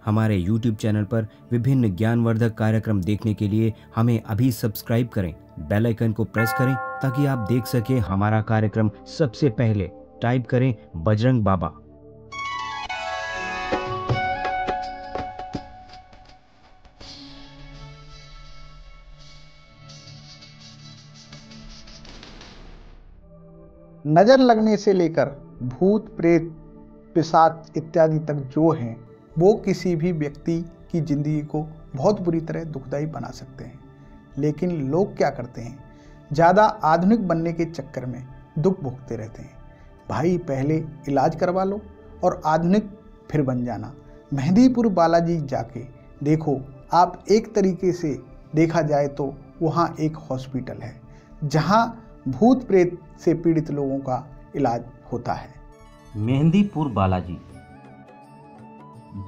हमारे YouTube channel पर विभिन्न ज्ञानवर्धक कार्यक्रम देखने के लिए हमें अभी सब्सक्राइब करें, बेल आइकन को प्रेस करें ताकि आप देख सकें हमारा कार्यक्रम सबसे पहले। टाइप करें बजरंग बाबा। नजर लगने से लेकर भूत प्रेत पिशाच इत्यादि तक जो हैं वो किसी भी व्यक्ति की जिंदगी को बहुत बुरी तरह दुखदायी बना सकते हैं। लेकिन लोग क्या करते हैं, ज़्यादा आधुनिक बनने के चक्कर में दुख भोगते रहते हैं। भाई पहले इलाज करवा लो और आधुनिक फिर बन जाना। मेहंदीपुर बालाजी जाके देखो, आप एक तरीके से देखा जाए तो वहाँ एक हॉस्पिटल है जहाँ भूत प्रेत से पीड़ित लोगों का इलाज होता है। मेहंदीपुर बालाजी,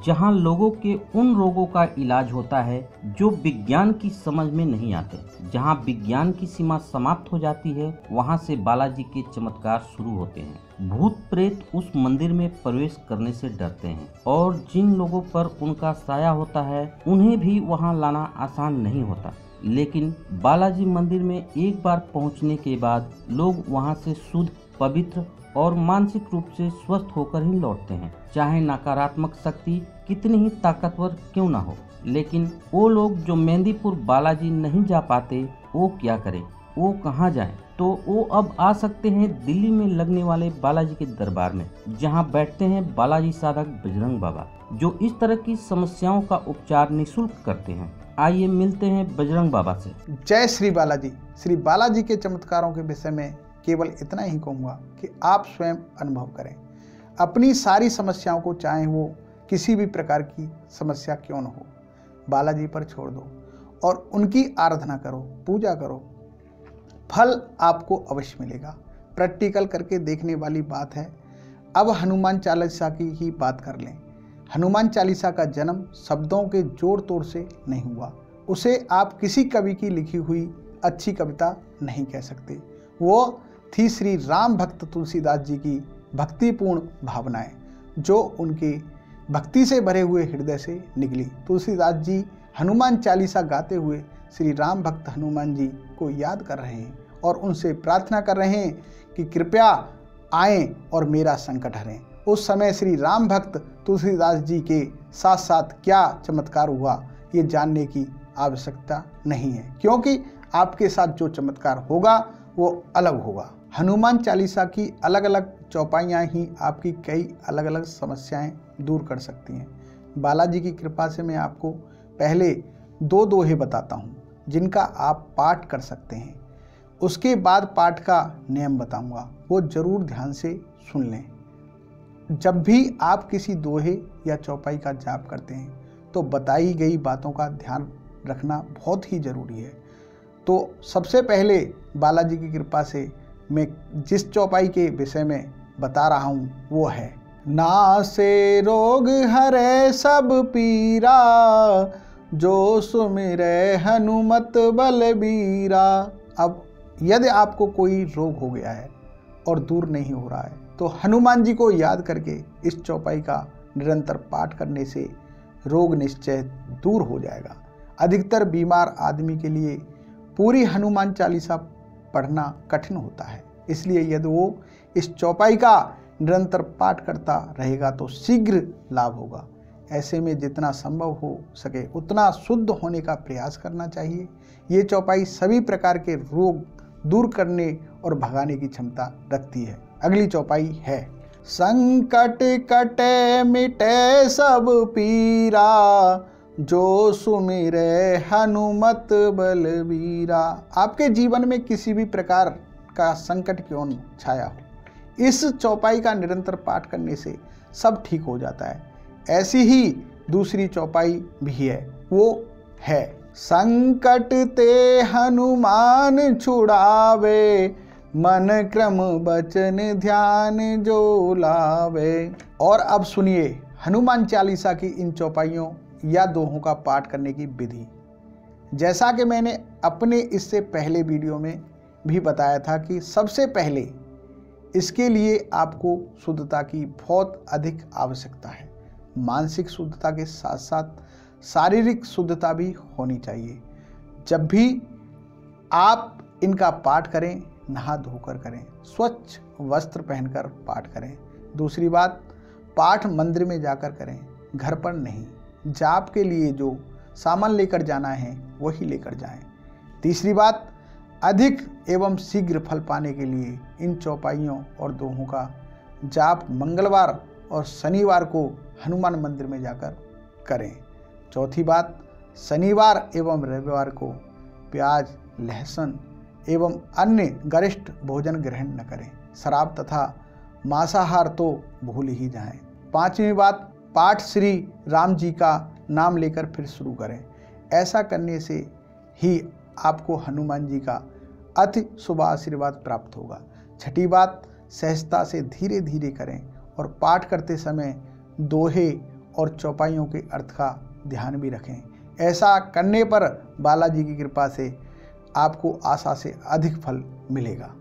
जहां लोगों के उन रोगों का इलाज होता है जो विज्ञान की समझ में नहीं आते। जहां विज्ञान की सीमा समाप्त हो जाती है, वहां से बालाजी के चमत्कार शुरू होते हैं। भूत प्रेत उस मंदिर में प्रवेश करने से डरते हैं और जिन लोगों पर उनका साया होता है उन्हें भी वहां लाना आसान नहीं होता। लेकिन बालाजी मंदिर में एक बार पहुंचने के बाद लोग वहां से शुद्ध, पवित्र और मानसिक रूप से स्वस्थ होकर ही लौटते हैं। चाहे नकारात्मक शक्ति कितनी ही ताकतवर क्यों ना हो। लेकिन वो लोग जो मेहंदीपुर बालाजी नहीं जा पाते, वो क्या करें, वो कहाँ जाएं? तो वो अब आ सकते हैं दिल्ली में लगने वाले बालाजी के दरबार में, जहां बैठते हैं बालाजी साधक बजरंग बाबा, जो इस तरह की समस्याओं का उपचार निःशुल्क करते हैं। आइए मिलते हैं बजरंग बाबा से। जय श्री बालाजी। श्री बालाजी के चमत्कारों के विषय में केवल इतना ही कहूँगा कि आप स्वयं अनुभव करें। अपनी सारी समस्याओं को, चाहे वो किसी भी प्रकार की समस्या क्यों न हो, बालाजी पर छोड़ दो और उनकी आराधना करो, पूजा करो। फल आपको अवश्य मिलेगा। प्रैक्टिकल करके देखने वाली बात है। अब हनुमान चालीसा की ही बात कर लें। हनुमान चालीसा का जन्म शब्दों के जोड़ तोड़ से नहीं हुआ। उसे आप किसी कवि की लिखी हुई अच्छी कविता नहीं कह सकते। वो थी श्री राम भक्त तुलसीदास जी की भक्तिपूर्ण भावनाएं, जो उनके भक्ति से भरे हुए हृदय से निकली। तुलसीदास जी हनुमान चालीसा गाते हुए श्री राम भक्त हनुमान जी को याद कर रहे हैं और उनसे प्रार्थना कर रहे हैं कि कृपया आएं और मेरा संकट हरें। उस समय श्री राम भक्त तुलसीदास जी के साथ साथ क्या चमत्कार हुआ, ये जानने की आवश्यकता नहीं है, क्योंकि आपके साथ जो चमत्कार होगा वो अलग होगा। हनुमान चालीसा की अलग अलग चौपाइयाँ ही आपकी कई अलग अलग समस्याएं दूर कर सकती हैं। बालाजी की कृपा से मैं आपको पहले 2 दोहे बताता हूँ जिनका आप पाठ कर सकते हैं। उसके बाद पाठ का नियम बताऊँगा, वो ज़रूर ध्यान से सुन लें। जब भी आप किसी दोहे या चौपाई का जाप करते हैं तो बताई गई बातों का ध्यान रखना बहुत ही ज़रूरी है। तो सबसे पहले बालाजी की कृपा से मैं जिस चौपाई के विषय में बता रहा हूँ वो है, नासे रोग हरे सब पीरा, जो सुमिरै हनुमत बलबीरा। अब यदि आपको कोई रोग हो गया है और दूर नहीं हो रहा है तो हनुमान जी को याद करके इस चौपाई का निरंतर पाठ करने से रोग निश्चय दूर हो जाएगा। अधिकतर बीमार आदमी के लिए पूरी हनुमान चालीसा पढ़ना कठिन होता है, इसलिए यदि वो इस चौपाई का निरंतर पाठ करता रहेगा तो शीघ्र लाभ होगा। ऐसे में जितना संभव हो सके उतना शुद्ध होने का प्रयास करना चाहिए। ये चौपाई सभी प्रकार के रोग दूर करने और भगाने की क्षमता रखती है। अगली चौपाई है, संकट कटे मिटे सब पीरा, जो सुमिरै हनुमत बलबीरा। आपके जीवन में किसी भी प्रकार का संकट क्यों न छाया हो, इस चौपाई का निरंतर पाठ करने से सब ठीक हो जाता है। ऐसी ही दूसरी चौपाई भी है, वो है, संकट ते हनुमान छुड़ावे, मन क्रम बचन ध्यान जो लावे। और अब सुनिए हनुमान चालीसा की इन चौपाइयों या दोहों का पाठ करने की विधि। जैसा कि मैंने अपने इससे पहले वीडियो में भी बताया था कि सबसे पहले इसके लिए आपको शुद्धता की बहुत अधिक आवश्यकता है। मानसिक शुद्धता के साथ साथ शारीरिक शुद्धता भी होनी चाहिए। जब भी आप इनका पाठ करें, नहा धोकर करें, स्वच्छ वस्त्र पहनकर पाठ करें। दूसरी बात, पाठ मंदिर में जाकर करें, घर पर नहीं। जाप के लिए जो सामान लेकर जाना है वही लेकर जाएं। तीसरी बात, अधिक एवं शीघ्र फल पाने के लिए इन चौपाइयों और दोहों का जाप मंगलवार और शनिवार को हनुमान मंदिर में जाकर करें। चौथी बात, शनिवार एवं रविवार को प्याज, लहसुन एवं अन्य गरिष्ठ भोजन ग्रहण न करें। शराब तथा मांसाहार तो भूल ही जाएं। पांचवी बात, पाठ श्री राम जी का नाम लेकर फिर शुरू करें। ऐसा करने से ही आपको हनुमान जी का अति शुभ आशीर्वाद प्राप्त होगा। छठी बात, सहजता से धीरे धीरे करें और पाठ करते समय दोहे और चौपाइयों के अर्थ का ध्यान भी रखें। ऐसा करने पर बालाजी की कृपा से आपको आशा से अधिक फल मिलेगा।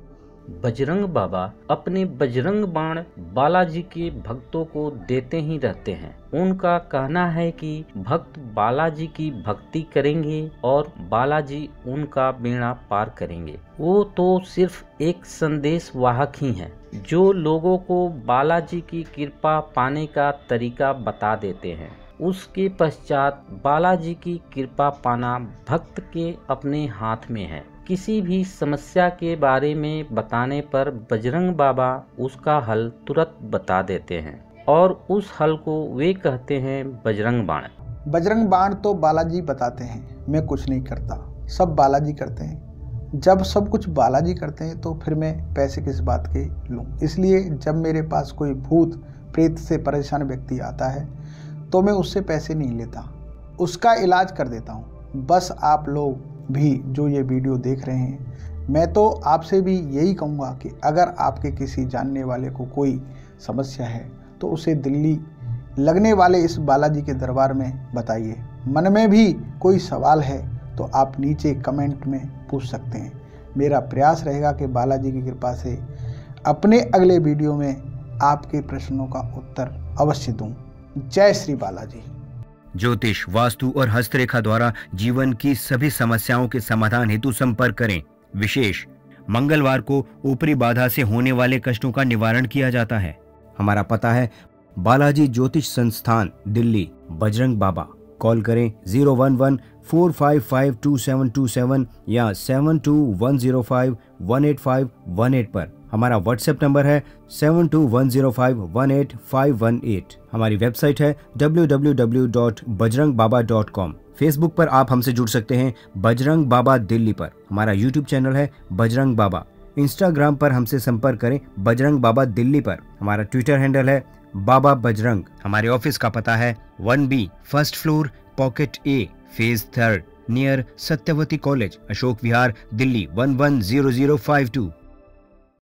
बजरंग बाबा अपने बजरंग बाण बालाजी के भक्तों को देते ही रहते हैं। उनका कहना है कि भक्त बालाजी की भक्ति करेंगे और बालाजी उनका बेड़ा पार करेंगे। वो तो सिर्फ एक संदेश वाहक ही हैं, जो लोगों को बालाजी की कृपा पाने का तरीका बता देते हैं। उसके पश्चात बालाजी की कृपा पाना भक्त के अपने हाथ में है। किसी भी समस्या के बारे में बताने पर बजरंग बाबा उसका हल तुरंत बता देते हैं और उस हल को वे कहते हैं बजरंग बाण। बजरंग बाण तो बालाजी बताते हैं, मैं कुछ नहीं करता, सब बालाजी करते हैं। जब सब कुछ बालाजी करते हैं तो फिर मैं पैसे किस बात के लूँ। इसलिए जब मेरे पास कोई भूत प्रेत से परेशान व्यक्ति आता है तो मैं उससे पैसे नहीं लेता, उसका इलाज कर देता हूँ। बस आप लोग भी जो ये वीडियो देख रहे हैं, मैं तो आपसे भी यही कहूँगा कि अगर आपके किसी जानने वाले को कोई समस्या है तो उसे दिल्ली लगने वाले इस बालाजी के दरबार में बताइए। मन में भी कोई सवाल है तो आप नीचे कमेंट में पूछ सकते हैं। मेरा प्रयास रहेगा कि बालाजी की कृपा से अपने अगले वीडियो में आपके प्रश्नों का उत्तर अवश्य दूं। जय श्री बालाजी। ज्योतिष, वास्तु और हस्तरेखा द्वारा जीवन की सभी समस्याओं के समाधान हेतु संपर्क करें। विशेष मंगलवार को ऊपरी बाधा से होने वाले कष्टों का निवारण किया जाता है। हमारा पता है बालाजी ज्योतिष संस्थान, दिल्ली, बजरंग बाबा। कॉल करें 011-455-2727 या 7210518518 पर। हमारा व्हाट्सएप नंबर है 7210518518। हमारी वेबसाइट है www.bajrangbaba.com। फेसबुक पर आप हमसे जुड़ सकते हैं बजरंग बाबा दिल्ली पर। हमारा यूट्यूब चैनल है बजरंग बाबा। इंस्टाग्राम पर हमसे संपर्क करें बजरंग बाबा दिल्ली पर। हमारा ट्विटर हैंडल है बाबा बजरंग। हमारे ऑफिस का पता है 1B, first floor, pocket A, phase 3, near Satyavati college, Ashok Vihar, Delhi 110052।